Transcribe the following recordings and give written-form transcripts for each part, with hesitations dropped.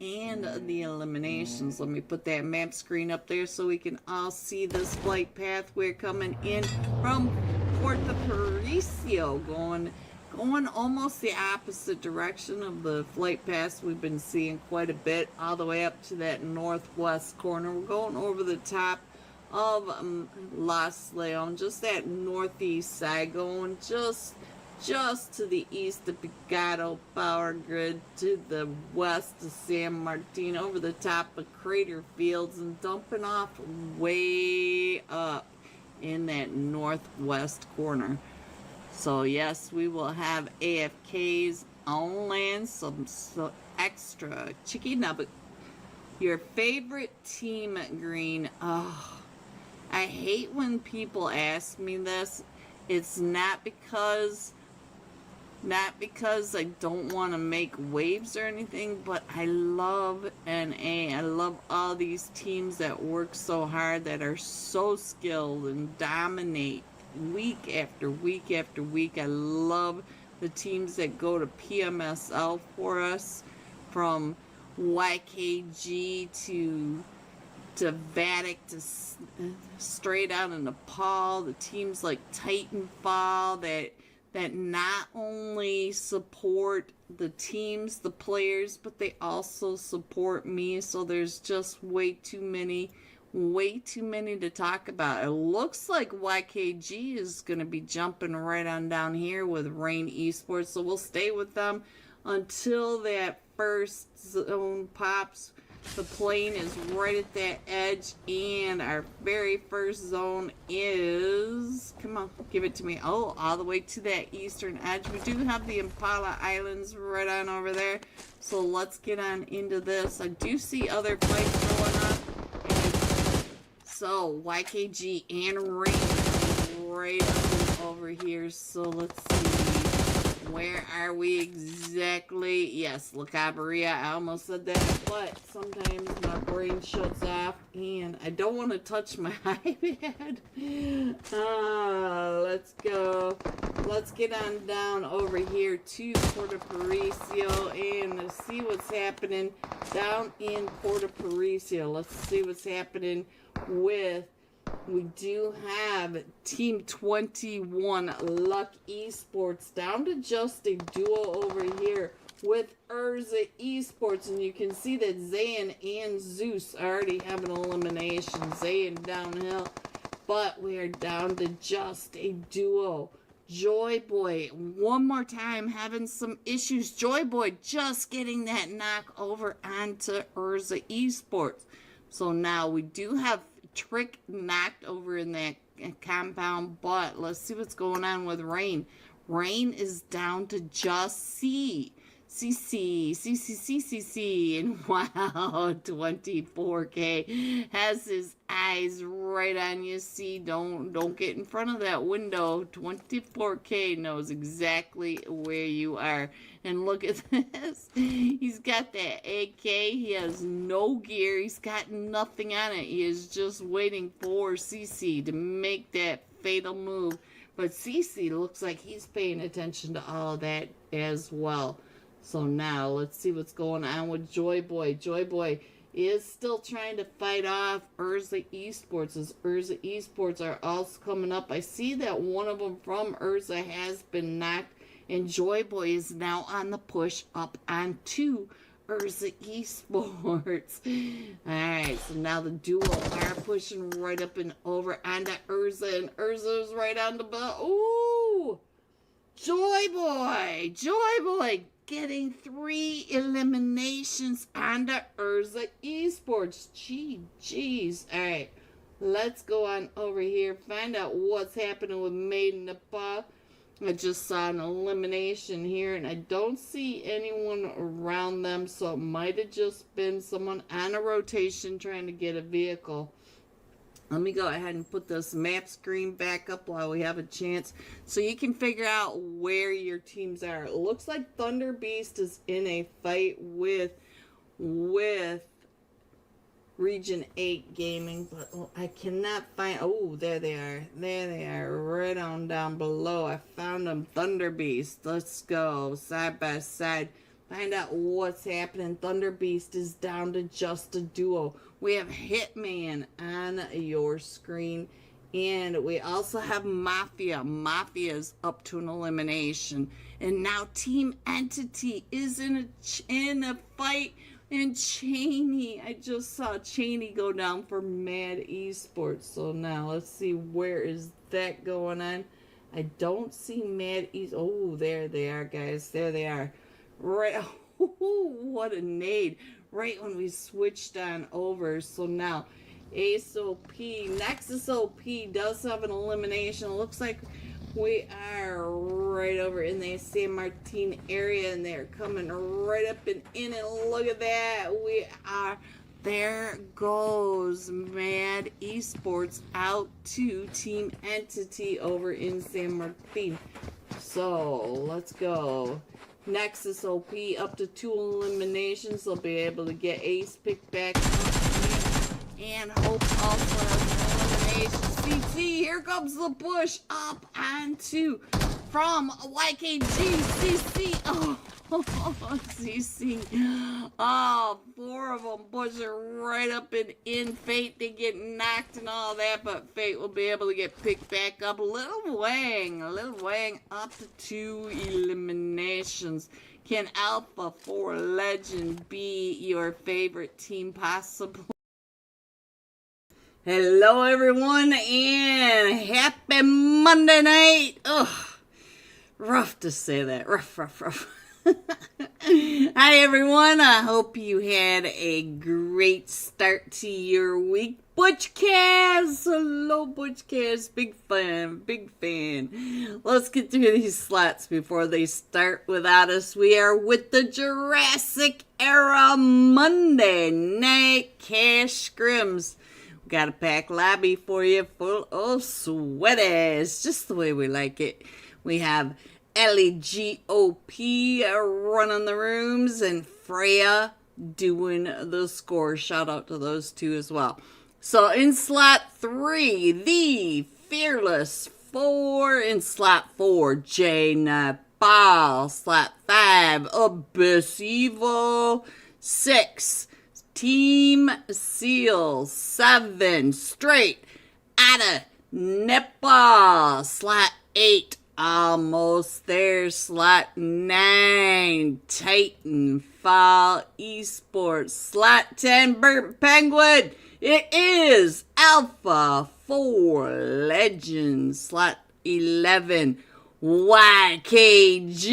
and the eliminations. Let me put that map screen up there so we can all see this flight path. We're coming in from Puerto Paricio, going almost the opposite direction of the flight paths we've been seeing quite a bit, all the way up to that northwest corner. We're going over the top of Los Leon, just that northeast side, going just to the east of Picado Power Grid, to the west of San Martin, over the top of Crater Fields, and dumping off way up in that northwest corner. So yes, we will have AFKs on land, some extra chicken nugget. Your favorite team, Green. Oh, I hate when people ask me this. It's not because I don't want to make waves or anything, but I love NA. I love all these teams that work so hard, that are so skilled and dominate week after week after week. I love the teams that go to PMSL for us, from YKG to Vatic to straight out of Nepal. The teams like Titanfall that not only support the teams, the players, but they also support me. So there's just way too many to talk about. It looks like YKG is going to be jumping right on down here with Rain Esports, so we'll stay with them until that first zone pops. The plane is right at that edge, and our very first zone is, come on, give it to me. Oh, all the way to that eastern edge. We do have the Impala Islands right on over there, so let's get on into this. I do see other fights going on. So YKG and Rain right up over here. So let's see. Where are we exactly? Yes, La Cabrera. I almost said that, but sometimes my brain shuts off and I don't want to touch my iPad. Let's go. Let's get on down over here to Puerto Paricio and see what's happening down in Puerto Paricio. Let's see what's happening with, we do have Team 21 Luck Esports down to just a duo over here with Urza Esports, and you can see that Zayn and Zeus already have an elimination. Zayn downhill, but we are down to just a duo. Joy Boy, one more time, having some issues. Joy Boy just getting that knock over onto Urza Esports. So now we do have Trick knocked over in that compound, but let's see what's going on with Rain. Rain is down to just CC, and wow, 24K has his eyes right on you. See, don't get in front of that window. 24K knows exactly where you are. And look at this. He's got that AK. He has no gear. He's got nothing on it. He is just waiting for CC to make that fatal move. But CC looks like he's paying attention to all of that as well. So now let's see what's going on with Joy Boy. Joy Boy is still trying to fight off Urza Esports, as Urza Esports are also coming up. I see that one of them from Urza has been knocked, and Joy Boy is now on the push up onto Urza Esports. Alright, so now the duo are pushing right up and over onto Urza, and Urza's right on the bell. Ooh! Joy Boy! Joy Boy getting 3 eliminations onto Urza Esports. Jeez. Alright, let's go on over here, find out what's happening with Maiden Nepal. I just saw an elimination here, and I don't see anyone around them, so it might have just been someone on a rotation trying to get a vehicle. Let me go ahead and put this map screen back up while we have a chance, so you can figure out where your teams are. It looks like Thunder Beast is in a fight with Region 8 Gaming, but I cannot find, oh, there they are, right on down below. I found them. Thunder Beast, let's go, side by side. Find out what's happening. Thunder Beast is down to just a duo. We have Hitman on your screen. And we also have Mafia. Mafia's up to an elimination. And now Team Entity is in a fight. And Cheney, I just saw Cheney go down for Mad Esports. So now let's see, where is that going on? I don't see Mad Esports. Oh, there they are, guys. There they are. Right. What a nade. Right when we switched on over. So now Ace OP, Nexus OP does have an elimination. It looks like we are right over in the San Martin area, and they're coming right up and in, and look at that. We are, there goes Mad Esports out to Team Entity over in San Martin. So let's go. Nexus OP up to 2 eliminations. They'll be able to get Ace picked back up. And Hope also has an elimination. CT, here comes the push up onto from YKG. CC. Oh, CC. Oh, 4 of them pushing right up and in. Fate, they get knocked and all that, but Fate will be able to get picked back up. Little Wang up to 2 eliminations. Can Alpha 4 Legend be your favorite team possible? Hello everyone, and happy Monday night. Ugh, rough to say that. Rough. Hi everyone, I hope you had a great start to your week. Butch Cavs, hello Butch Cavs, big fan. Let's get through these slots before they start without us. We are with the Jurassic Era Monday Night Cash Scrims. We got a packed lobby for you full of sweaties, just the way we like it. We have LEGOP running the rooms, and Freya doing the score. Shout out to those two as well. So in slot 3, the Fearless 4. In slot 4, J Nepal. Slot 5, Abyss Evil. 6, Team Seal. 7, Straight Outta Nepal. Slot 8, almost there. Slot 9, Titanfall Esports. Slot 10, Burt Penguin. It is Alpha 4 Legends. Slot 11, YKG.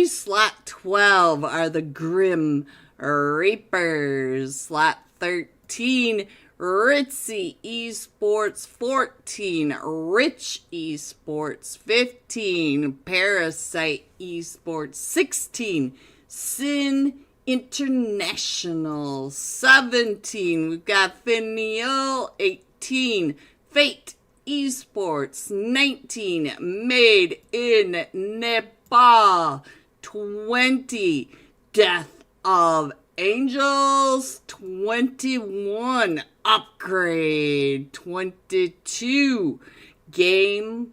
Slot 12 are the Grim Reapers. Slot 13, Ritzy Esports. 14, Rich Esports. 15, Parasite Esports. 16, Sin International. 17, we've got Finial. 18, Fate Esports. 19, Made in Nepal. 20, Death of Angels. 21, Upgrade. 22, Game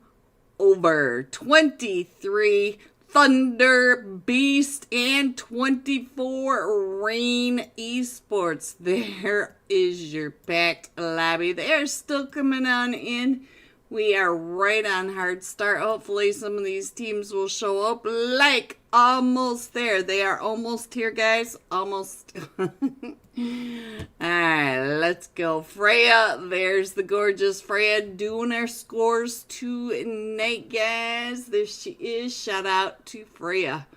Over. 23, Thunder Beast. And 24, Rain Esports. There is your packed lobby. They're still coming on in. We are right on hard start. Hopefully some of these teams will show up like almost there. They are almost here, guys. Almost. Alright, let's go. Freya, there's the gorgeous Freya doing our scores tonight, guys. There she is. Shout out to Freya.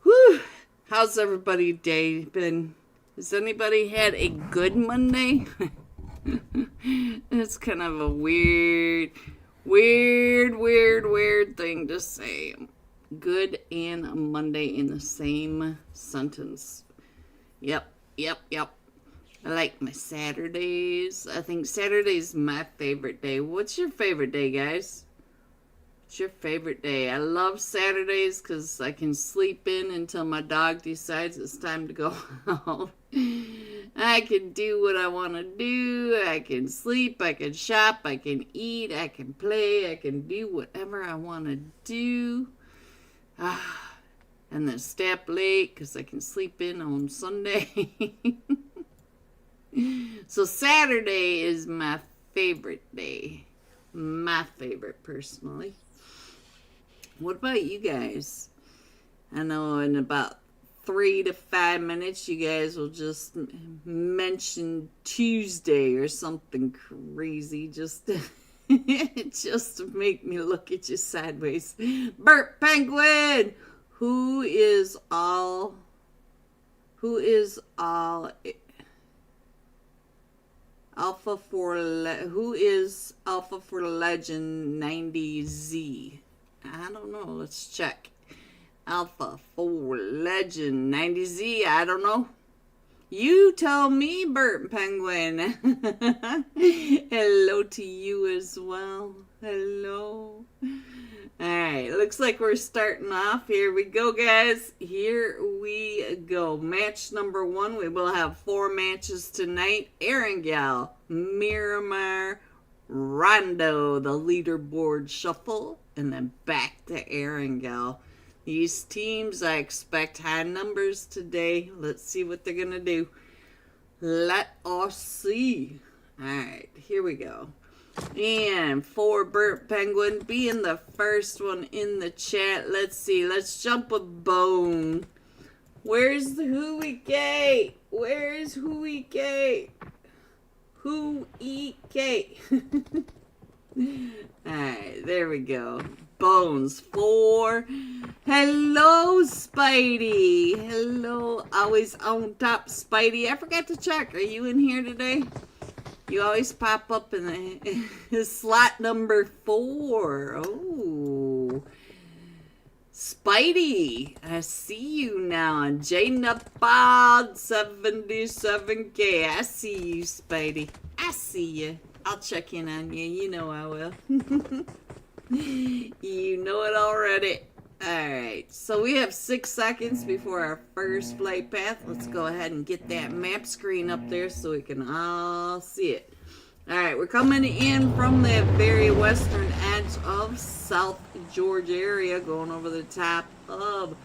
Whew. How's everybody's day been? Has anybody had a good Monday? It's kind of a weird thing to say. Good and Monday in the same sentence. Yep. I like my Saturdays. I think Saturday's my favorite day. What's your favorite day, guys? What's your favorite day? I love Saturdays because I can sleep in until my dog decides it's time to go out. I can do what I want to do. I can sleep. I can shop. I can eat. I can play. I can do whatever I want to do. I And then stay up late because I can sleep in on Sunday. So Saturday is my favorite day. My favorite, personally. What about you guys? I know in about 3 to 5 minutes you guys will just mention Tuesday or something crazy just to, just to make me look at you sideways. Bert Penguin! Who is all Alpha for Legend 90Z? I don't know. Let's check. Alpha for Legend 90Z. I don't know. You tell me, Bert Penguin. Hello to you as well. Hello. Alright, looks like we're starting off. Here we go, guys. Here we go. Match number 1. We will have 4 matches tonight. Erangel, Miramar, Rondo, the leaderboard shuffle, and then back to Erangel. These teams, I expect high numbers today. Let's see what they're going to do. Let us see. Alright, here we go. And for Bert Penguin being the first one in the chat, let's see. Let's jump a bone. Where's the Huey? Where's Huey? Huey? Alright, there we go. Bones for hello, Spidey. Hello, always on top, Spidey. I forgot to check. Are you in here today? You always pop up in the slot number 4. Oh, Spidey, I see you now. J-Napod 77K. I see you, Spidey. I see you. I'll check in on you. You know I will. You know it already. Alright, so we have 6 seconds before our first flight path. Let's go ahead and get that map screen up there so we can all see it. Alright, we're coming in from the very western edge of South Georgia area, going over the top of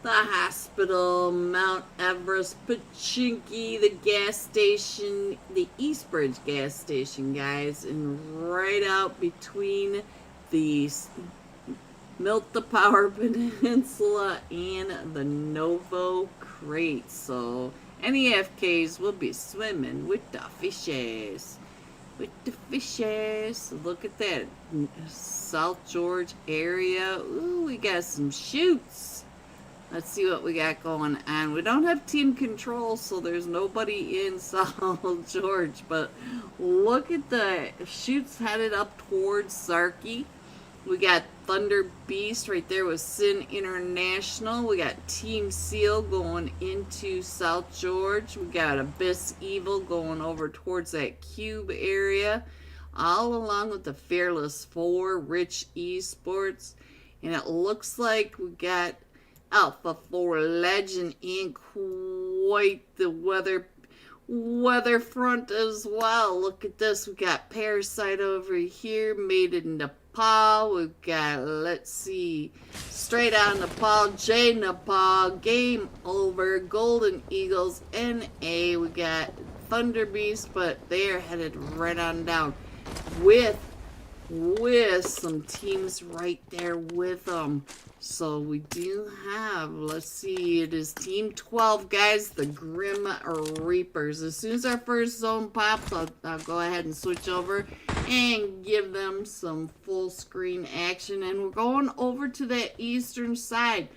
the hospital, Mount Everest, Pachinki, the gas station, the Eastbridge gas station, guys, and right out between the Milta Power Peninsula and the Novo Crate. So any FKs will be swimming with the fishes. With the fishes. Look at that. South George area. Ooh, we got some chutes. Let's see what we got going on. We don't have team control, so there's nobody in South George. But look at the chutes headed up towards Sarky. We got Thunder Beast right there with Sin International. We got Team Seal going into South George. We got Abyss Evil going over towards that Cube area. All along with the Fearless 4, Rich Esports. And it looks like we got Alpha 4 Legend in quite the weather front as well. Look at this. We got Parasite over here, made in Nepal. We've got, let's see, Straight Out Nepal, J Nepal, Game Over, Golden Eagles, NA. We got Thunder Beast, but they are headed right on down with some teams right there with them. So we do have, let's see, it is Team 12, guys, the Grim Reapers. As soon as our first zone pops, I'll go ahead and switch over and give them some full screen action. And we're going over to that eastern side.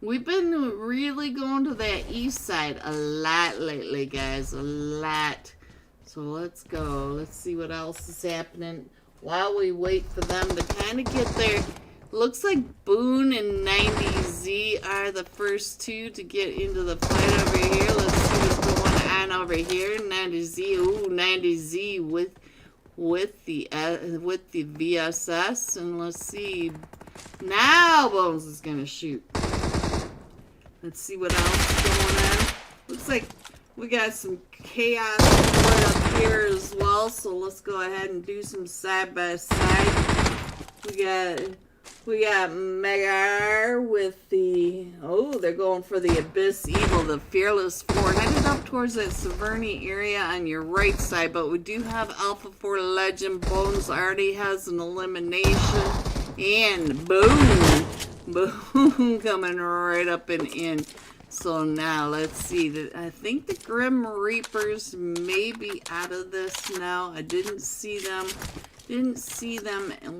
We've been really going to that east side a lot lately, guys, a lot. So let's go. Let's see what else is happening while we wait for them to kind of get there. Looks like Boone and 90Z are the first two to get into the fight over here. Let's see what's going on over here. 90Z, ooh, 90Z with the VSS, and let's see. Now Bones is gonna shoot. Let's see what else is going on. Looks like we got some chaos right up here as well. So let's go ahead and do some side by side. We got We got Megar with the, oh, they're going for the Abyss Evil, the Fearless 4, headed up towards that Severny area on your right side, but we do have Alpha 4 Legend. Bones already has an elimination, and boom, boom, coming right up and in. So now, let's see, I think the Grim Reapers may be out of this now. I didn't see them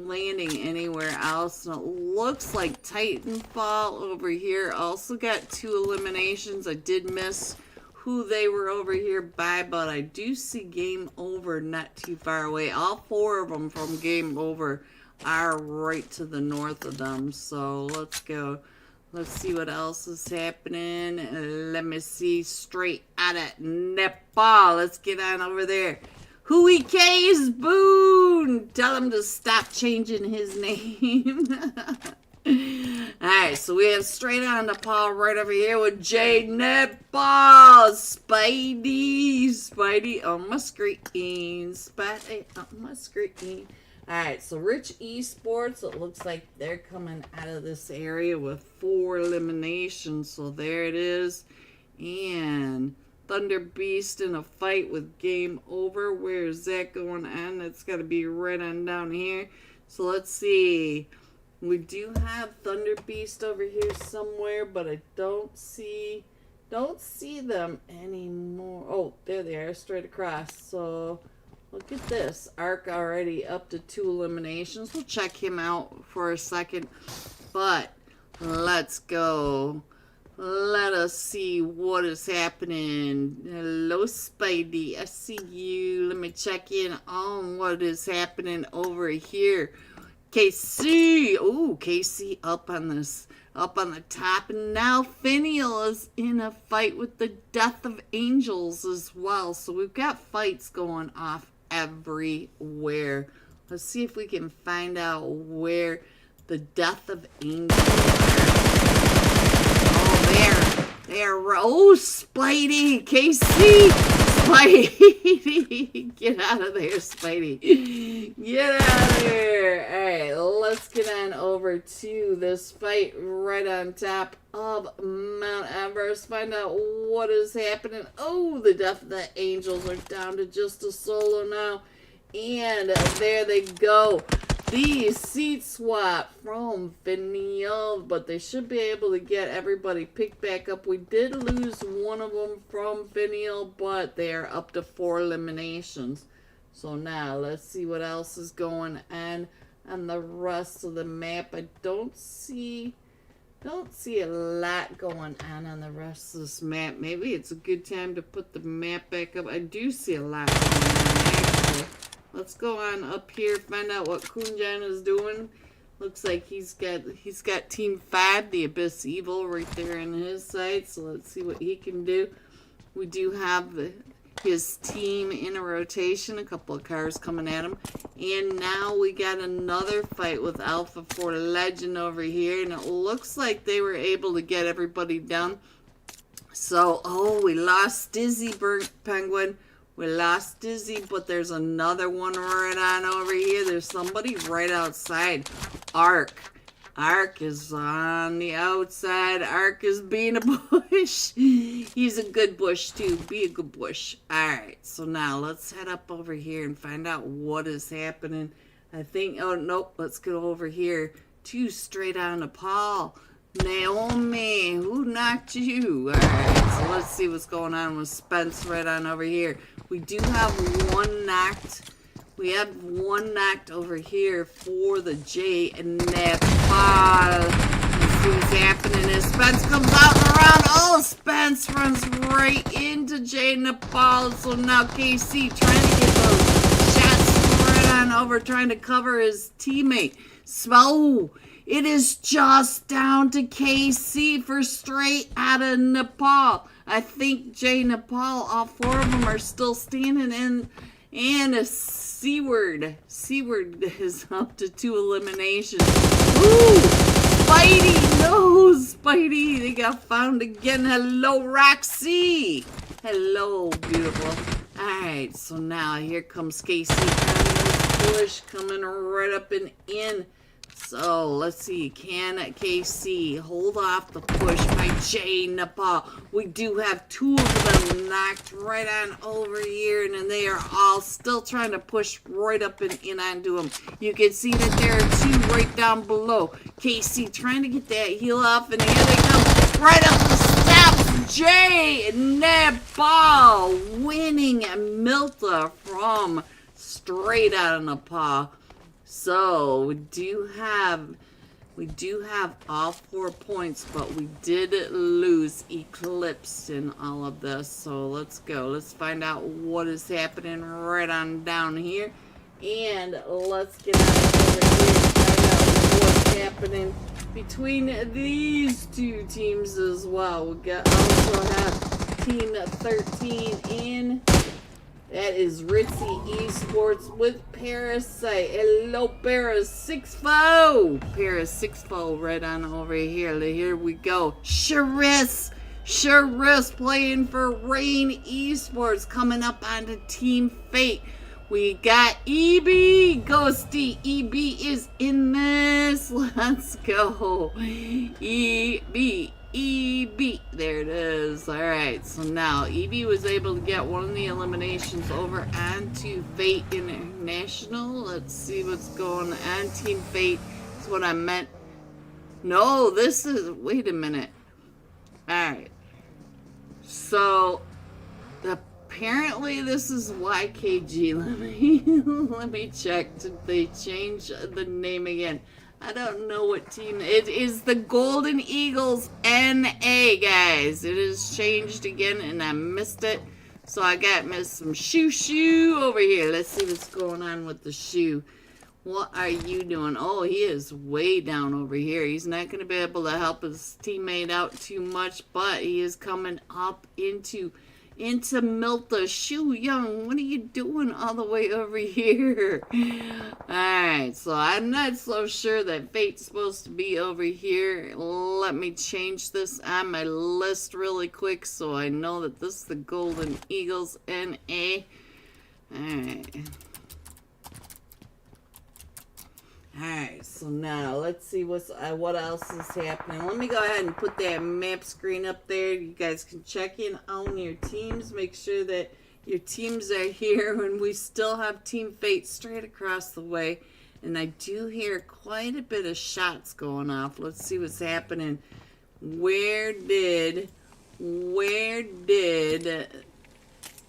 landing anywhere else. And it looks like Titanfall over here also got 2 eliminations. I did miss who they were over here by, but I do see Game Over not too far away. All 4 of them from Game Over are right to the north of them. So let's go. Let's see what else is happening. Let me see. Straight out of Nepal. Let's get on over there. Hui K's Boone! Tell him to stop changing his name. Alright, so we have straight on Nepal right over here with J Nepal. Spidey on my screen. Spidey on my screen. Alright, so Rich Esports, it looks like they're coming out of this area with 4 eliminations. So there it is. And Thunder Beast in a fight with Game Over. Where is that going on? That's got to be right on down here. So let's see. We do have Thunder Beast over here somewhere, but I don't see them anymore. Oh, there they are, straight across. So look at this. Arc already up to 2 eliminations. We'll check him out for a second. But let's go. Let us see what is happening. Hello, Spidey. I see you. Let me check in on what is happening over here. KC. Oh, KC up on the top. And now Finial is in a fight with the Death of Angels as well. So we've got fights going off everywhere. Let's see if we can find out where the Death of Angels are. Oh, Spidey, KC, Spidey, get out of there, Spidey, get out of there. All right, let's get on over to this fight right on top of Mount Everest, find out what is happening. Oh, the Death of the Angels are down to just a solo now, and there they go. The seat swap from Finial, but they should be able to get everybody picked back up. We did lose one of them from Finial, but they are up to 4 eliminations. So now let's see what else is going on the rest of the map. I don't see a lot going on the rest of this map. Maybe it's a good time to put the map back up. I do see a lot going on actually. Let's go on up here, find out what Kunjan is doing. Looks like he's got Team 5, the Abyss Evil, right there in his sight. So let's see what he can do. We do have his team in a rotation, a couple of cars coming at him. And now we got another fight with Alpha 4 Legend over here. And it looks like they were able to get everybody down. So, oh, we lost Dizzy Penguin. We lost Dizzy, but there's another one right on over here. There's somebody right outside. Arc. Arc is on the outside. Arc is being a bush. He's a good bush, too. Be a good bush. Alright, so now let's head up over here and find out what is happening. I think, oh, nope, let's go over here to straight on to Paul. Naomi, who knocked you? Alright, so let's see what's going on with Spence right on over here. We do have one knocked. We have one knocked over here for the J and Nepal. Let's see what's happening as Spence comes out and around. Oh, Spence runs right into J Nepal. So now KC trying to get those shots right on over, trying to cover his teammate. So it is just down to KC for straight out of Nepal. I think J Nepal, all 4 of them are still standing in. And a Seaward is up to 2 eliminations. Ooh, Spidey, no, Spidey, they got found again. Hello, Roxy. Hello, beautiful. All right, so now here comes KC. Push coming right up and in. So, let's see. Can KC hold off the push by Jay Nepal? We do have two of them knocked right on over here, and then they are all still trying to push right up and in onto him. You can see that there are two right down below. KC trying to get that heal off, and here they come right up the steps. Jay Nepal winning Milta from straight out of Nepal. So we do have all 4 points, but we did lose Eclipse in all of this. So let's go. Let's find out what is happening right on down here, and let's get out over here and find out what's happening between these two teams as well. We also have Team 13 in. That is Ritzy Esports with Parasite. Hello, Paras6fo. Paras6fo right on over here. Here we go. Charis playing for Rain Esports, coming up onto Team Fate. We got EB. Ghosty. EB is in this. Let's go. EB. There it is. Alright, so now EB was able to get one of the eliminations over onto Fate International. Let's see what's going on. Team Fate is what I meant. No, this is... Wait a minute. Alright. So, apparently this is YKG. Let me check. Did they change the name again? I don't know what team. It is the Golden Eagles NA, guys. It is changed again, and I missed it. So I got some shoo over here. Let's see what's going on with the shoe. What are you doing? Oh, he is way down over here. He's not going to be able to help his teammate out too much, but he is coming up into Milta. Shu Young, what are you doing all the way over here? Alright, so I'm not so sure that Fate's supposed to be over here. Let me change this on my list really quick so I know that this is the Golden Eagles NA. Alright. Alright, so now let's see what else is happening. Let me go ahead and put that map screen up there. You guys can check in on your teams. Make sure that your teams are here. And we still have Team Fate straight across the way. And I do hear quite a bit of shots going off. Let's see what's happening. Where did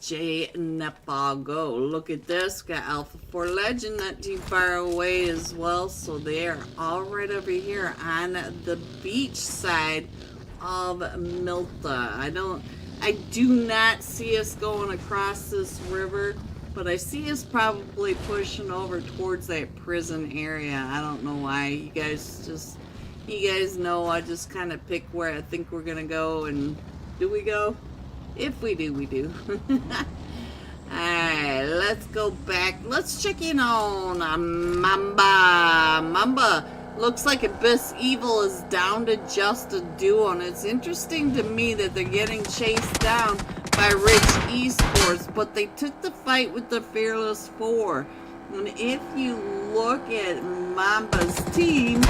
Jay Nepal go? Look at this. Got Alpha 4 Legend not too far away as well. So they are all right over here on the beach side of Milta. I do not see us going across this river, but I see us probably pushing over towards that prison area. I don't know why. You guys know I just kind of pick where I think we're gonna go, and do we go? If we do, we do. Alright, let's go back. Let's check in on Mamba. Mamba looks like Abyss Evil is down to just a duo, and it's interesting to me that they're getting chased down by Rich Esports, but they took the fight with the Fearless 4. And if you look at Mamba's team,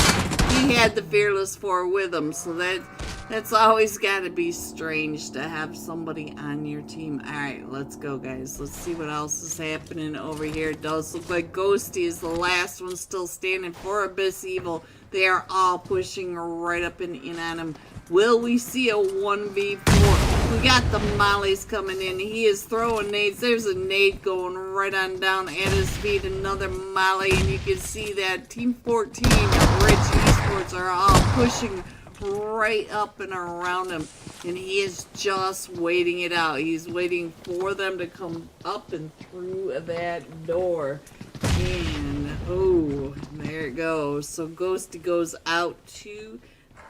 he had the Fearless 4 with him, so that's always got to be strange to have somebody on your team. Alright, let's go, guys. Let's see what else is happening over here. It does look like Ghosty is the last one still standing for Abyss Evil. They are all pushing right up and in on him. Will we see a 1v4? We got the mollies coming in. He is throwing nades. There's a nade going right on down at his feet. Another molly, and you can see that Team 14 of Rich Esports are all pushing right up and around him, and he is just waiting it out. He's waiting for them to come up and through that door, and oh, there it goes. So Ghosty goes out to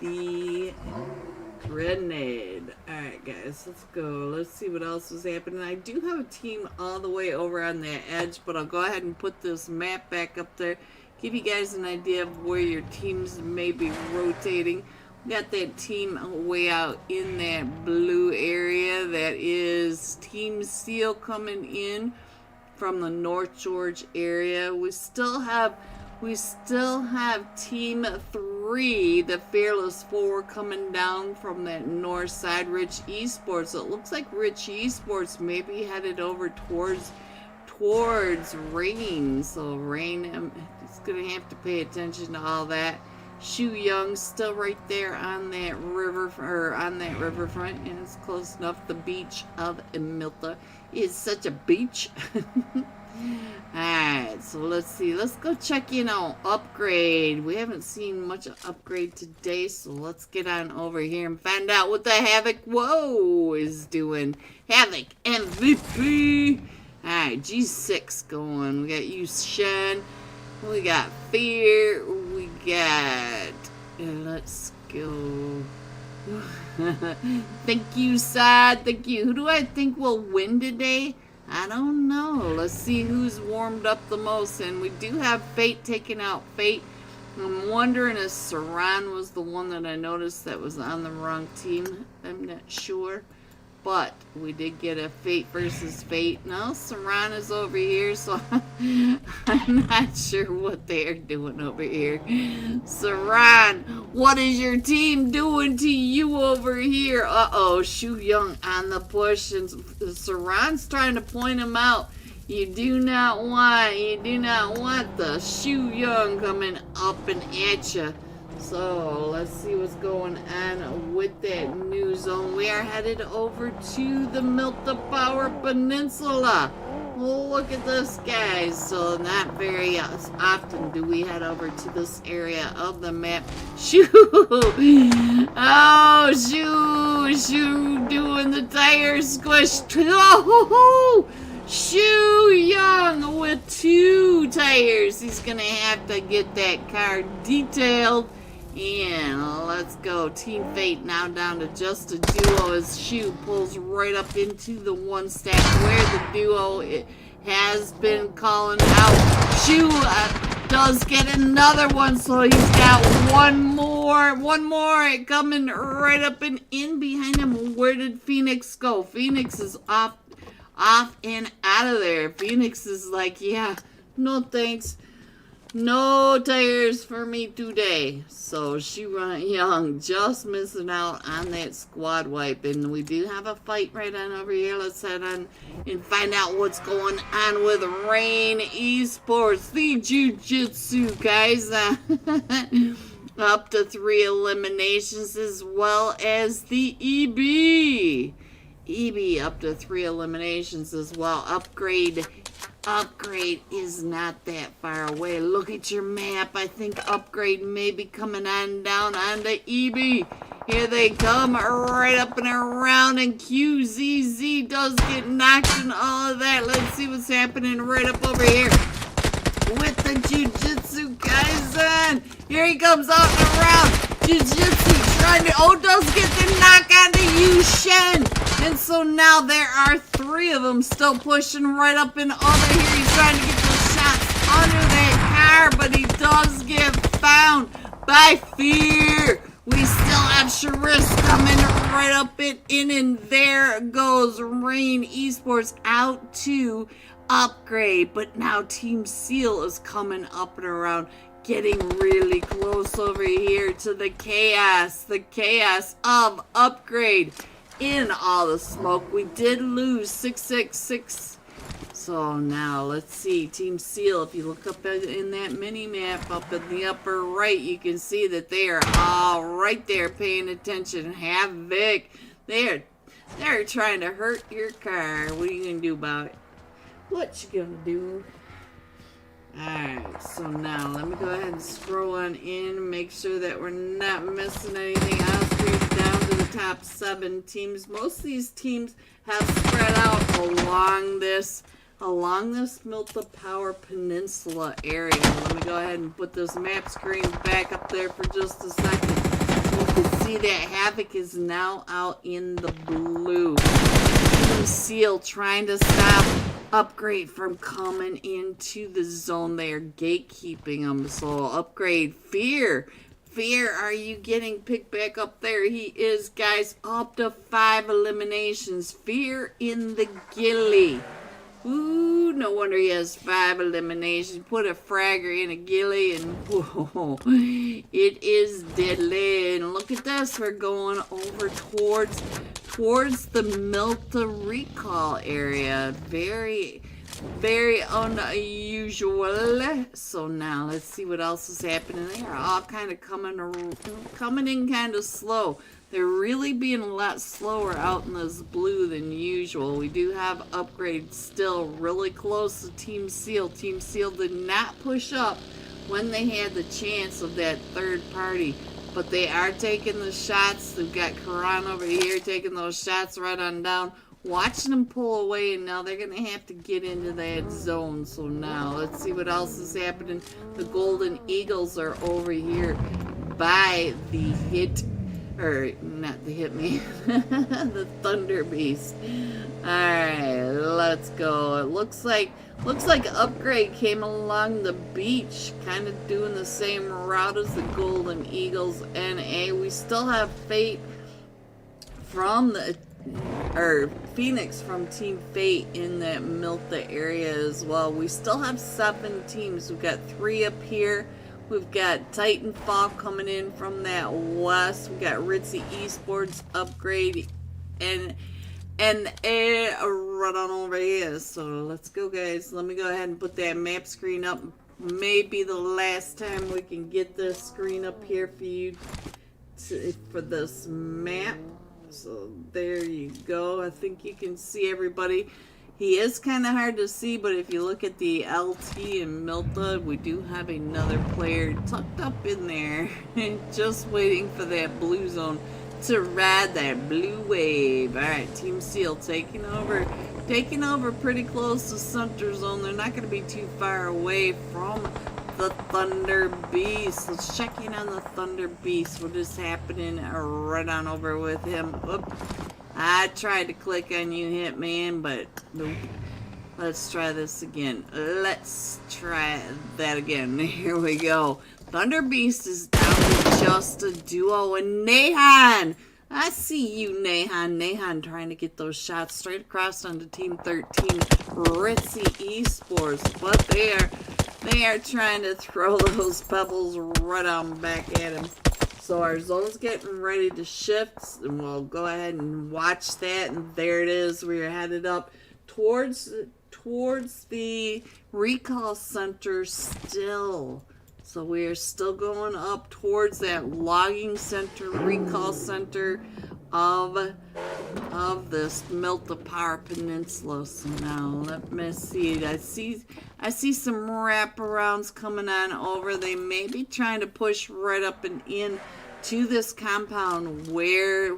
the grenade. Alright, guys, let's go. Let's see what else is happening. I do have a team all the way over on that edge, but I'll go ahead and put this map back up there, give you guys an idea of where your teams may be rotating. We got that team way out in that blue area. That is Team Seal coming in from the North George area. We still have We still have Team 3, the Fearless 4, coming down from that north side, Rich Esports. It looks like Rich Esports may be headed over towards Rain. So Rain is going to have to pay attention to all that. Shu Young still right there on that riverfront, and it's close enough. The beach of Emilta is such a beach. Alright, so let's see. Let's go check in on Upgrade. We haven't seen much of Upgrade today, so let's get on over here and find out what the Havoc Whoa is doing. Havoc MVP. Alright, G6 going. We got Yushen. We got Fear. We got... let's go. Thank you, Sad. Thank you. Who do I think will win today? I don't know. Let's see who's warmed up the most. And we do have Fate taking out Fate. I'm wondering if Saran was the one that I noticed that was on the wrong team. I'm not sure. But we did get a Fate versus Fate. No, Saran is over here, so I'm not sure what they're doing over here. Saran, what is your team doing to you over here? Uh-oh, Shu Young on the push, and Saran's trying to point him out. You do not want the Shu Young coming up and at you. So, let's see what's going on with that new zone. We are headed over to the Milta Power Peninsula. Look at this, guys. So, not very often do we head over to this area of the map. Shoo! Oh, Shoo doing the tire squish. Oh, Shu Young with 2 tires. He's going to have to get that car detailed. And let's go. Team Fate now down to just a duo as Shu pulls right up into the 1 stack where the duo has been calling out. Shu does get another one, so he's got one more coming right up and in behind him. Where did Phoenix go? Phoenix is off and out of there. Phoenix is like, yeah, no thanks. No tires for me today. So Shu Young just missing out on that squad wipe. And we do have a fight right on over here. Let's head on and find out what's going on with Rain Esports. The Jiu-Jitsu guys. Up to 3 eliminations, as well as the EB. EB up to 3 eliminations as well. Upgrade is not that far away. Look at your map. I think Upgrade may be coming on down onto EB. Here they come right up and around, and QZZ does get knocked and all of that. Let's see what's happening right up over here with the Jiu-Jitsu Kaisen. Here he comes out and around. Jiu-Jitsu trying to, does get the knock onto Yushen. And so now there are 3 of them still pushing right up and over here. He's trying to get those shots under that car, but he does get found by Fear. We still have Sharice coming right up and in, and there goes Rain Esports out to Upgrade. But now Team Seal is coming up and around, getting really close over here to the chaos of Upgrade. In all the smoke, we did lose 666. So now let's see, Team Seal. If you look up in that mini map up in the upper right, you can see that they are all right there paying attention. Havoc, they're trying to hurt your car. What are you gonna do about it? What you gonna do? Alright, so now let me go ahead and scroll on in, make sure that we're not missing anything else. We're down to the top 7 teams. Most of these teams have spread out along this Milta Power Peninsula area. Let me go ahead and put this map screen back up there for just a second. You can see that Havoc is now out in the blue. Team Seal trying to stop Upgrade from coming into the zone. They are gatekeeping them. So Upgrade, Fear, are you getting picked back up there? He is, guys, up to 5 eliminations. Fear in the gilly. Ooh, no wonder he has 5 eliminations. Put a fragger in a ghillie and whoa, it is deadly. And look at this, we're going over towards the Milta recall area. Very unusual. So now let's see what else is happening. They are all kind of coming in kind of slow. They're really being a lot slower out in this blue than usual. We do have upgrades still really close to Team Seal. Team Seal did not push up when they had the chance of that third party. But they are taking the shots. They've got Karan over here taking those shots right on down. Watching them pull away, and now they're going to have to get into that zone. So now, let's see what else is happening. The Golden Eagles are over here by the or not the Hitman, the Thunder Beast. Alright, let's go. It looks like Upgrade came along the beach, kind of doing the same route as the Golden Eagles. NA, we still have Fate from Phoenix from Team Fate in that Milta area as well. We still have 7 teams. We've got 3 up here. We've got Titanfall coming in from that west. We got Ritzy Esports, Upgrade, and right on over here. So let's go, guys. Let me go ahead and put that map screen up. Maybe the last time we can get this screen up here for you for this map. So there you go. I think you can see everybody. He is kind of hard to see, but if you look at the LT and Milta, we do have another player tucked up in there, just waiting for that blue zone to ride that blue wave. All right, Team Seal taking over pretty close to center zone. They're not going to be too far away from the Thunder Beast. Let's check in on the Thunder Beast. What is happening right on over with him? Oop. I tried to click on you, Hitman, but nope. Let's try this again. Let's try that again. Here we go. Thunder Beast is down to just a duo. And Nahan! I see you, Nahan. Nahan trying to get those shots straight across onto Team 13. Ritzy Esports. But they are trying to throw those pebbles right on back at him. So our zone's getting ready to shift, and we'll go ahead and watch that. And there it is. We're headed up towards the recall center still. So we are still going up towards that logging center, recall center of this Milta Power Peninsula. So now let me see. I see some wraparounds coming on over. They may be trying to push right up and in to this compound where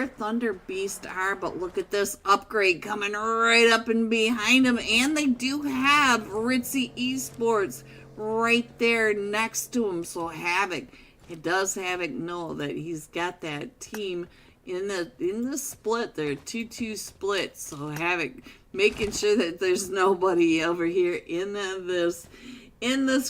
Thunder Beast are, but look at this Upgrade coming right up and behind them, and they do have Ritzy Esports right there next to him. So Havoc know that he's got that team in the split there, 2-2 split. So Havoc making sure that there's nobody over here in this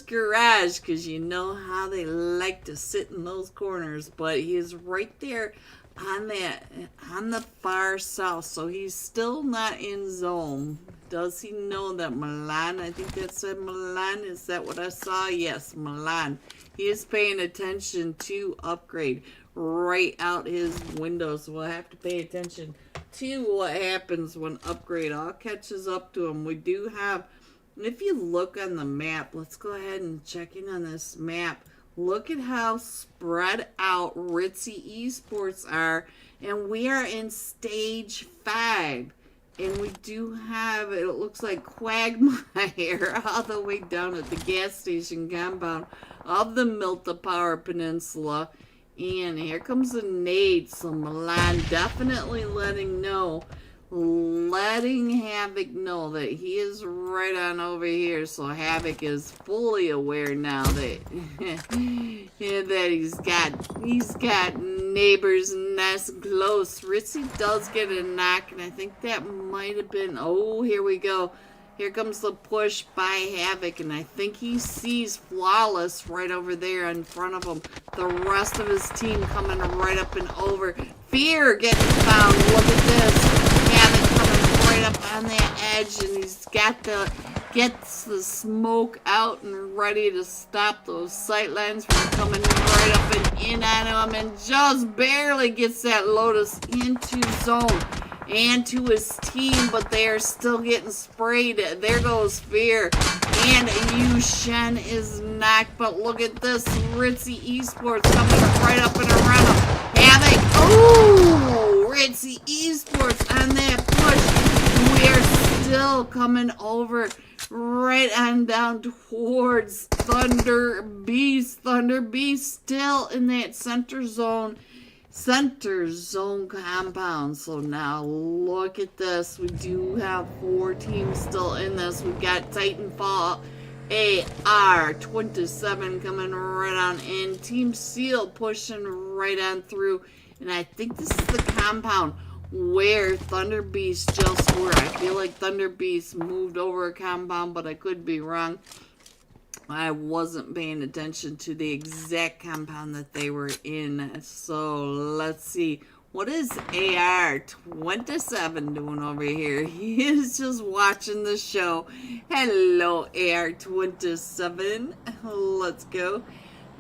garage, because you know how they like to sit in those corners. But he is right there on the far south, so he's still not in zone. Does he know that Milan? I think that said Milan. Is that what I saw? Yes, Milan. He is paying attention to Upgrade right out his window, so we'll have to pay attention to what happens when Upgrade all catches up to him. We do have, if you look on the map, let's go ahead and check in on this map. Look at how spread out Ritzy Esports are, and we are in stage 5. And we do have, it looks like Quagmire all the way down at the gas station compound of the Milta Power Peninsula. And here comes a nade, so Milan definitely letting Havoc know that he is right on over here. So Havoc is fully aware now that that he's got neighbors nest close. Ritzy does get a knock, and I think that might have been, oh, here we go. Here comes the push by Havoc, and I think he sees Flawless right over there in front of him. The rest of his team coming right up and over. Fear getting found. Look at this. Havoc coming right up on that edge, and he's gets the smoke out and ready to stop those sight lines from coming right up and in on him, and just barely gets that Lotus into zone and to his team, but they are still getting sprayed. There goes Fear, and Yushen is knocked, but look at this, Ritzy Esports coming right up and around him. Havoc, oh, Ritzy Esports on that push. We are still coming over right on down towards Thunder Beast. Thunder Beast still in that center zone compound. So now look at this. We do have 4 teams still in this. We've got Titanfall AR-27 coming right on in. Team Seal pushing right on through. And I think this is the compound where Thunder Beast just were. I feel like Thunder Beast moved over a compound, but I could be wrong. I wasn't paying attention to the exact compound that they were in. So let's see. What is AR-27 doing over here? He is just watching the show. Hello, AR-27. Let's go.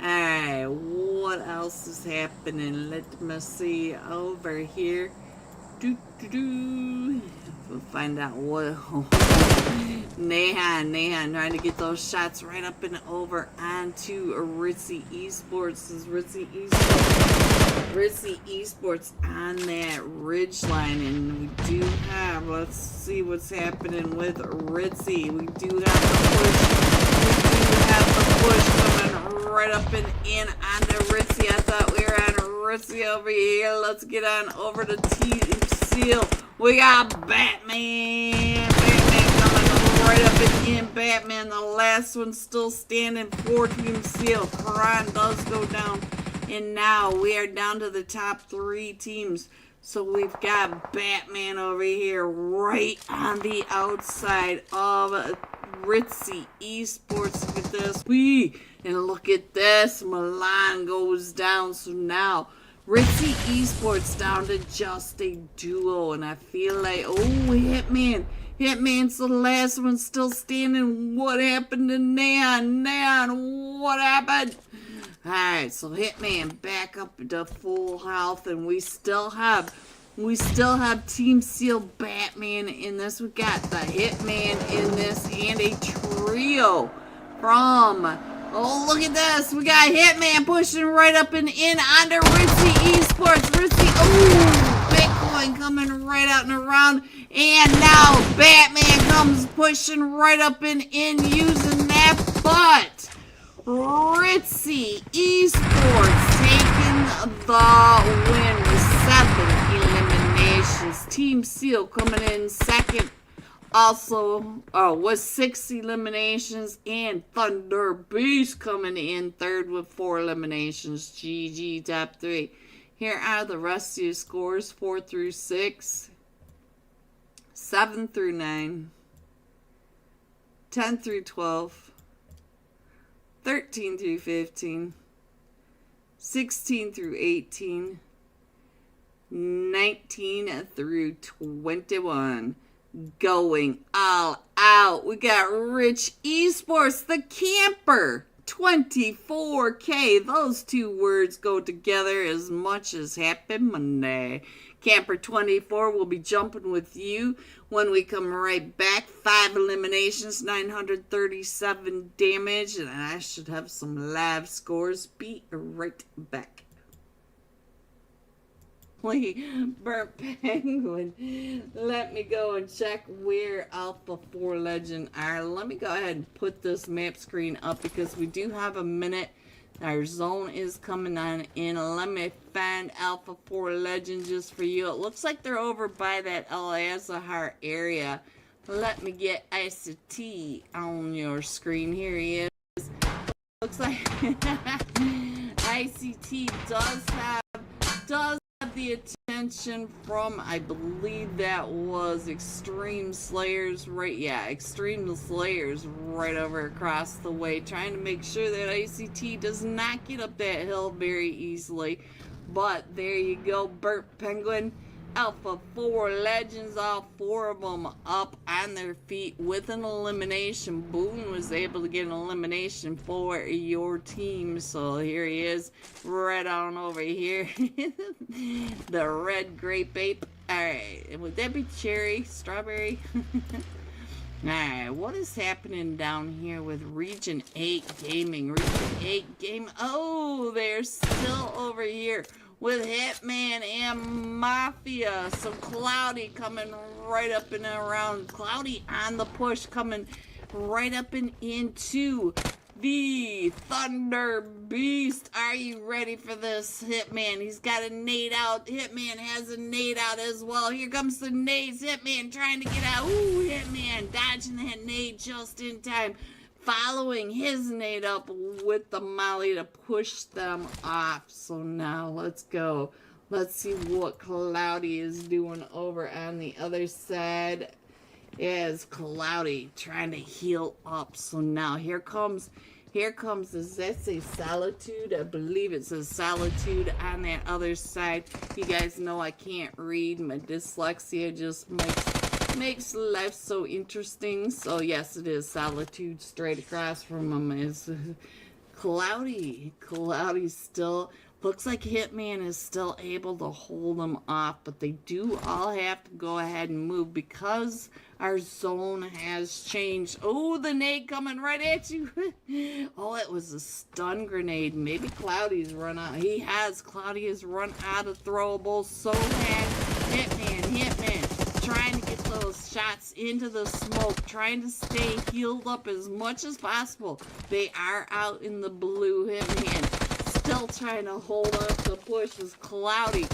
Alright, what else is happening? Let me see over here. We'll find out what. Nahan trying to get those shots right up and over onto Ritzy Esports. Is Ritzy Esports on that ridge line, and we do have. Let's see what's happening with Ritzy. We do have the push coming right up and in onto Ritzy. I thought we were on Ritzy over here. Let's get on over to Team Seal. We got Batman coming right up and in. Batman, the last one still standing for Team Seal. Karan does go down. And now we are down to the top 3 teams. So we've got Batman over here right on the outside of Ritzy Esports. Look at this. And look at this. Milan goes down. So now Ritzy Esports down to just a duo. And I feel like, oh, Hitman. Hitman's the last one still standing. What happened to Neon? Neon, what happened? Alright, so Hitman back up to full health, and we still have Team Seal Batman in this. We got the Hitman in this, and a trio from, oh, look at this. We got Hitman pushing right up and in onto Ritzy Esports. Ritzy, oh, Bitcoin coming right out and around. And now Batman comes pushing right up and in using that butt. Ritzy Esports taking the win with 7 eliminations. Team Seal coming in second, also with 6 eliminations, and Thunder Beast coming in third with 4 eliminations. GG, top 3. Here are the rest of your scores: 4 through 6, 7 through 9, 10 through 12, 13 through 15, 16 through 18, 19 through 21. Going all out. We got Rich Esports, the camper, 24K. Those 2 words go together as much as Happy Monday. Camper 24 will be jumping with you when we come right back. 5 eliminations, 937 damage, and I should have some live scores. Be right back. Burnt Penguin, let me go and check where Alpha 4 Legend are. Let me go ahead and put this map screen up because we do have a minute. Our zone is coming on in. Let me find Alpha 4 Legend just for you. It looks like they're over by that El Azahar area. Let me get ICT on your screen. Here he is. Looks like ICT does have the attention from, I believe that was Extreme Slayers, right? Yeah, Extreme Slayers right over across the way, trying to make sure that ICT does not get up that hill very easily. But there you go, Burnt Penguin. Alpha 4 Legends, all 4 of them up on their feet with an elimination. Boone was able to get an elimination for your team. So here he is, right on over here. The red grape ape. Alright, would that be cherry? Strawberry? Alright, what is happening down here with Region 8 Gaming? Region 8 Game. Oh, they're still over here with Hitman and Mafia. So Cloudy coming right up and around. Cloudy on the push, coming right up and into the Thunder Beast. Are you ready for this, Hitman? He's got a nade out. Hitman has a nade out as well. Here comes the nades. Hitman trying to get out. Ooh, Hitman dodging that nade just in time. Following his nade up with the molly to push them off. So now let's go. Let's see what Cloudy is doing over on the other side. Is Cloudy trying to heal up. So now here comes, does that say Solitude? I believe it says Solitude on that other side. You guys know I can't read. My dyslexia just makes life so interesting. So yes, it is Solitude. Straight across from him is Cloudy. Cloudy still looks like Hitman is still able to hold them off, but they do all have to go ahead and move because our zone has changed. Oh, the nade coming right at you. Oh, it was a stun grenade. Maybe Cloudy's run out. Cloudy has run out of throwables so bad. Hitman, trying to get those shots into the smoke, trying to stay healed up as much as possible. They are out in the blue. Hitman still trying to hold up the push as Cloudy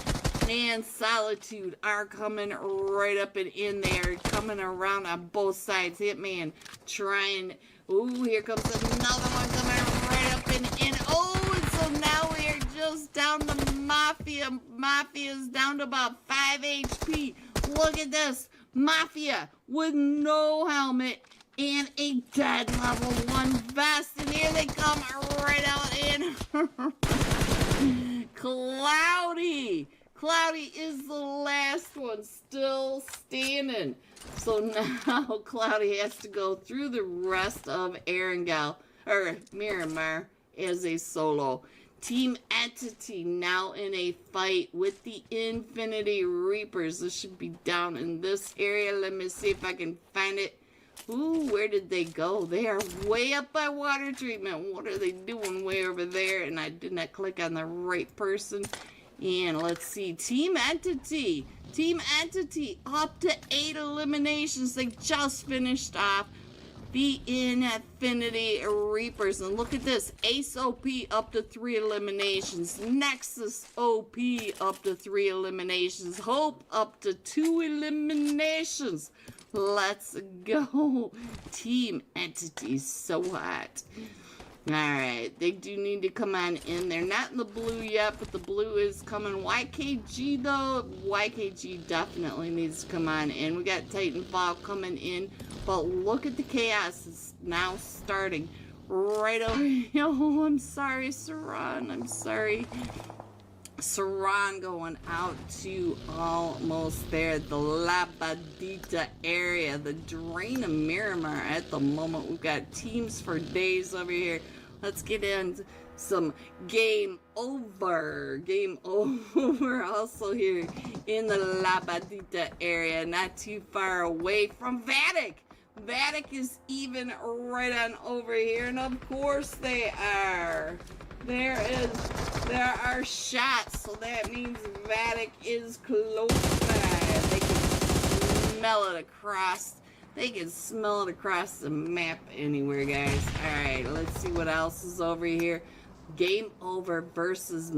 and Solitude are coming right up and in there, coming around on both sides. Hitman trying. Ooh, here comes another one coming right up and in. Oh, and so now we are just down to Mafia. Mafia's down to about 5 HP. Look at this. Mafia with no helmet and a dead level 1 vest. And here they come right out in. Cloudy. Cloudy is the last one still standing. So now Cloudy has to go through the rest of Miramar as a solo. Team Entity now in a fight with the Infinity Reapers. This should be down in this area. Let me see if I can find it. Ooh, where did they go? They are way up by water treatment. What are they doing way over there? And I did not click on the right person. And let's see, Team Entity up to 8 eliminations. They just finished off the Infinity Reapers. And look at this, Ace OP up to 3 eliminations, Nexus OP up to 3 eliminations, Hope up to 2 eliminations. Let's go. Team Entity, so hot. Alright, they do need to come on in. They're not in the blue yet, but the blue is coming. YKG though, YKG definitely needs to come on in. We got Titanfall coming in, but look at the chaos. It's now starting right over here. Oh, I'm sorry, Saran. I'm sorry. Saran going out to almost there, the Labadita area, the Drain of Miramar at the moment. We've got teams for days over here. Let's get into some game over also here in the Labadita area, not too far away from Vatic. Vatic is even right on over here, and of course they are. There are shots, so that means Vatic is close by. They can smell it across. They can smell it across the map anywhere, guys. Alright, let's see what else is over here. Game over versus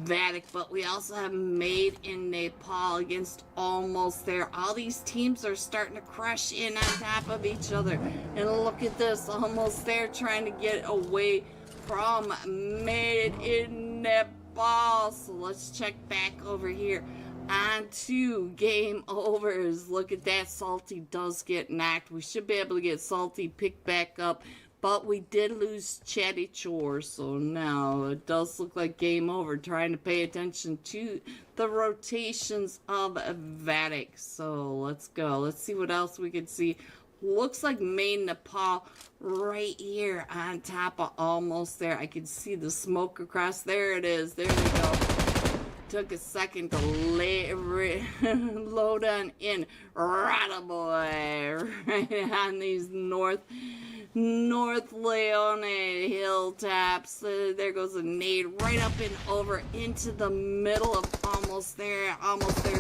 Vatic, but we also have Made in Nepal against Almost There. All these teams are starting to crush in on top of each other. And look at this, Almost There trying to get away from Made in Nepal. So let's check back over here onto game overs. Look at that, Salty does get knocked. We should be able to get Salty picked back up, But we did lose Chatty Chore, so now it does look like game over. Trying to pay attention to the rotations of Vatic. So let's go. Let's see what else we can see. Looks like main Nepal right here on top of almost there. I can see the smoke across. There it is. There we go. Took a second to load on in. Rada boy. Right on these North Leone hilltops. There goes a nade right up and over into the middle of almost there,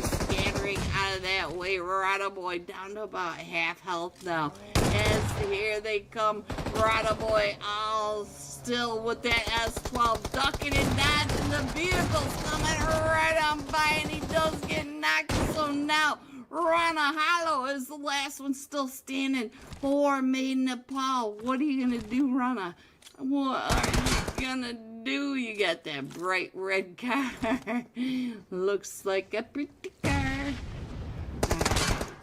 scattering out of that way. Rada boy down to about half health now. As here they come, Rada boy all still with that S12 ducking and dodging. The vehicle's coming right on by, and he does get knocked. So now Rana Hollow is the last one still standing for Maiden Nepal. What are you gonna do, Rana? What are you gonna do? You got that bright red car. Looks like a pretty car.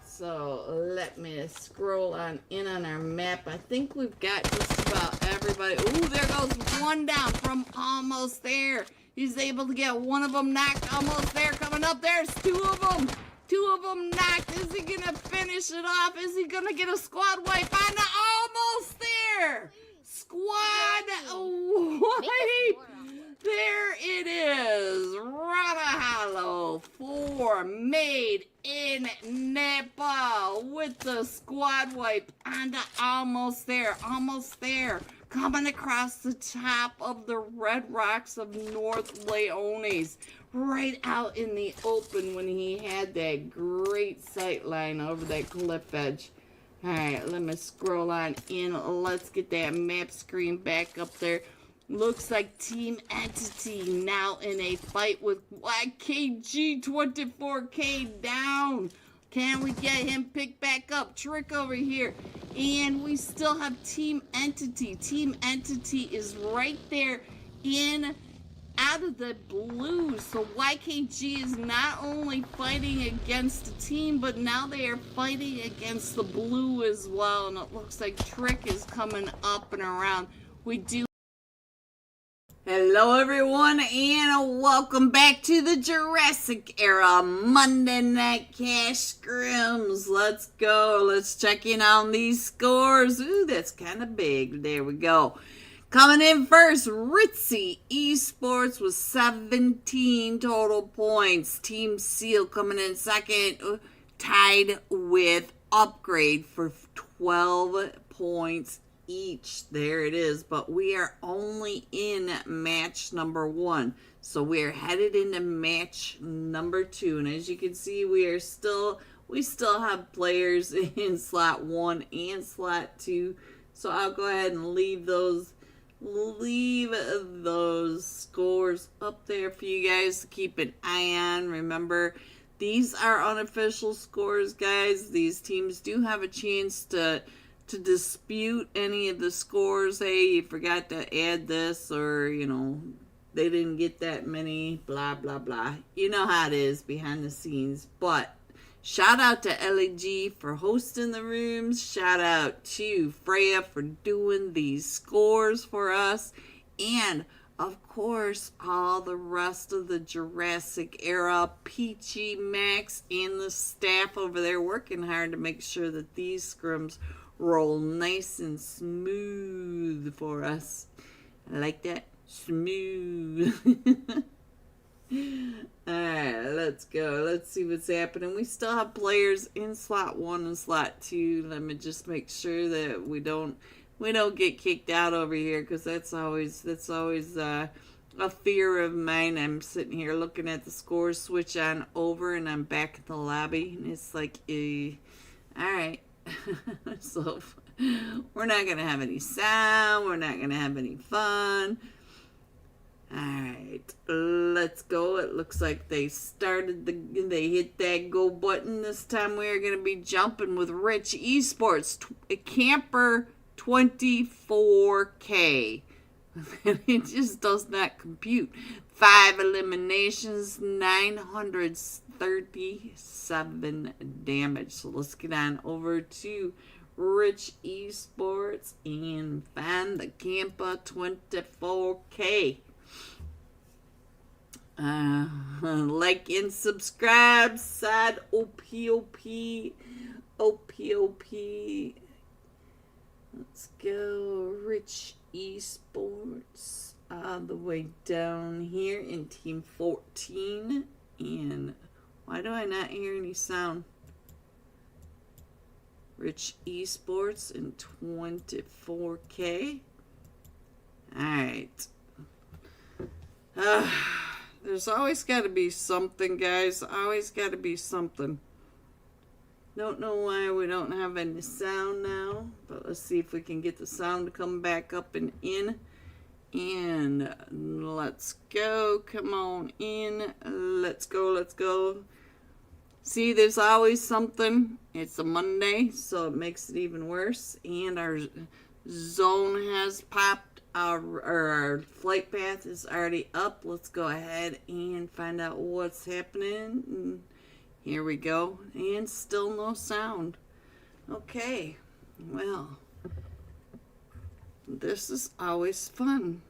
So let me scroll on in on our map. I think we've got just about everybody. Ooh, there goes one down from almost there. He's able to get one of them knocked. Almost there, coming up. There's two of them. Two of them knocked. Is he gonna finish it off? Is he gonna get a squad wipe on the almost there? Squad wipe. There it is. Rana Hollow 4 made in Nepal with the squad wipe on the almost there. Coming across the top of the red rocks of North Leones. Right out in the open when he had that great sight line over that cliff edge. Alright, let me scroll on in. Let's get that map screen back up there. Looks like Team Entity now in a fight with YKG 24K down. Can we get him picked back up? Trick over here. And we still have Team Entity. Team Entity is right there in out of the blue. So YKG is not only fighting against the team, but now they are fighting against the blue as well. And it looks like Trick is coming up and around. We do. Hello everyone, and welcome back to the Jurassic era Monday Night Cash Scrims. Let's go. Let's check in on these scores. Ooh, that's kind of big. There we go. Coming in first, Ritzy Esports with 17 total points. Team Seal coming in second, tied with Upgrade for 12 points each. There it is. But we are only in match number 1. So we are headed into match number 2. And as you can see, we still have players in slot 1 and slot 2. So I'll go ahead and leave those scores up there for you guys to keep an eye on. Remember, these are unofficial scores, guys. These teams do have a chance to dispute any of the scores. Hey, you forgot to add this, or they didn't get that many, blah blah blah. You know how it is behind the scenes. But shout out to LAG for hosting the rooms. Shout out to Freya for doing these scores for us. And, of course, all the rest of the Jurassic era, Peachy, Max, and the staff over there working hard to make sure that these scrims roll nice and smooth for us. I like that. Smooth. Alright, let's go. Let's see what's happening. We still have players in slot 1 and slot 2. Let me just make sure that we don't get kicked out over here, because that's always a fear of mine. I'm sitting here looking at the scores, switch on over, and I'm back in the lobby, and it's like, alright. So we're not gonna have any sound, we're not gonna have any fun. Alright, let's go. It looks like they hit that go button. This time we are going to be jumping with Rich Esports, Camper 24K. It just does not compute. 5 eliminations, 937 damage. So let's get on over to Rich Esports and find the Camper 24K. Like and subscribe, side OPOP. Let's go, Rich Esports, all the way down here in Team 14. And why do I not hear any sound? Rich Esports and 24K. Alright. There's always got to be something, guys. Always got to be something. Don't know why we don't have any sound now, but let's see if we can get the sound to come back up and in. And let's go. Come on in. Let's go. See, there's always something. It's a Monday, so it makes it even worse. And our zone has popped. Our flight path is already up. Let's go ahead and find out what's happening. And here we go. And still no sound. Okay. Well, this is always fun.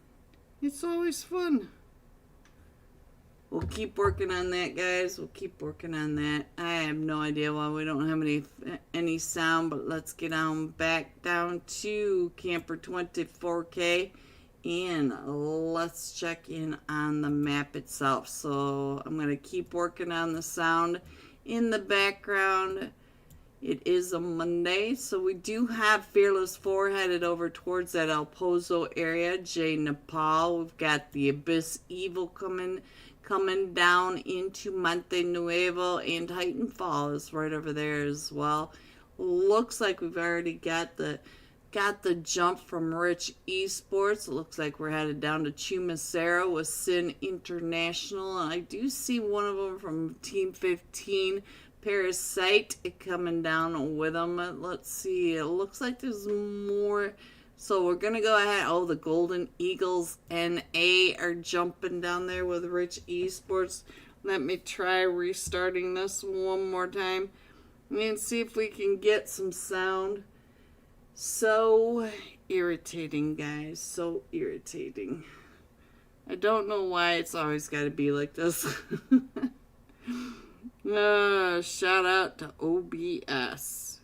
It's always fun. We'll keep working on that, guys. We'll keep working on that. I have no idea why we don't have any sound, but let's get on back down to Camper 24K and let's check in on the map itself. So I'm going to keep working on the sound in the background. It is a Monday, so we do have Fearless 4 headed over towards that El Pozo area. J Nepal. We've got the Abyss Evil coming down into Monte Nuevo, and Titanfall is right over there as well. Looks like we've already got the jump from Rich Esports. It looks like we're headed down to Chumacero with Sin International. And I do see one of them from Team 15, Parasite, coming down with them. Let's see. It looks like there's more. So we're going to go ahead. Oh, the Golden Eagles NA are jumping down there with Rich Esports. Let me try restarting this one more time and see if we can get some sound. So irritating, guys. So irritating. I don't know why it's always got to be like this. Shout out to OBS.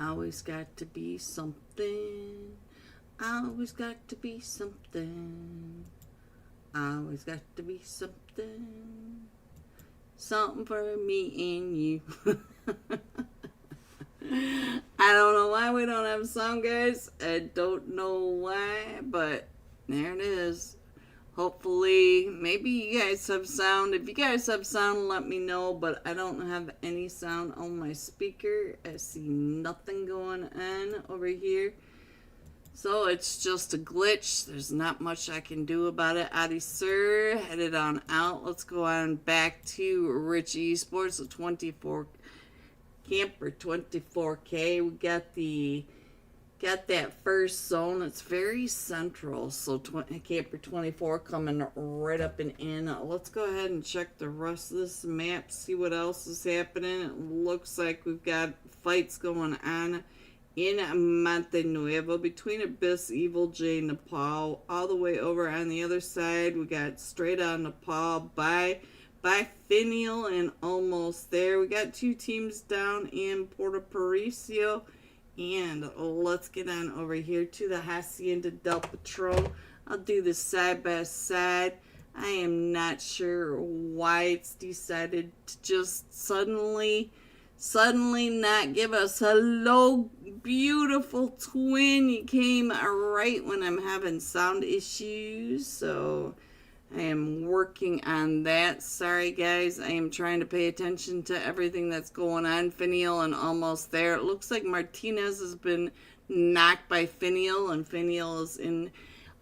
Always got to be something. Always got to be something. Always got to be something. Something for me and you. I don't know why we don't have a song, guys. I don't know why, but there it is. Hopefully, maybe you guys have sound. If you guys have sound, let me know, but I don't have any sound on my speaker. I see nothing going on over here. So it's just a glitch. There's not much I can do about it. Adi Sir, headed on out. Let's go on back to Rich Esports, the 24 Camper 24K. We got that first zone. It's very central. So Camper 24 coming right up and in. Let's go ahead and check the rest of this map, see what else is happening. It looks like we've got fights going on in Monte Nuevo between Abyss Evil, J Nepal, all the way over on the other side. We got straight on Nepal by Finial and almost there. We got two teams down in Puerto Paricio. And let's get on over here to the Hacienda del Patron. I'll do this side by side. I am not sure why it's decided to just suddenly not give us hello, beautiful twin. You came right when I'm having sound issues, so I am working on that. Sorry, guys. I am trying to pay attention to everything that's going on. Finial and almost there. It looks like Martinez has been knocked by Finial, and Finial is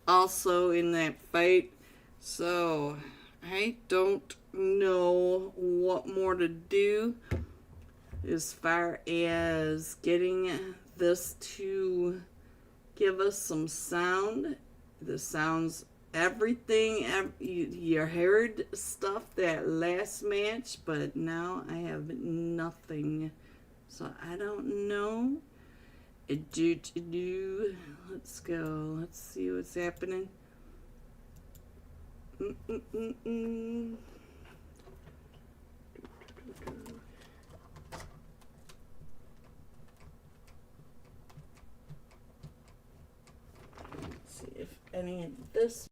also in that fight. So I don't know what more to do as far as getting this to give us some sound. The sounds everything. You heard stuff that last match, but now I have nothing. So I don't know. Let's go. Let's see what's happening. Mm-mm-mm-mm. Let's see if any of this.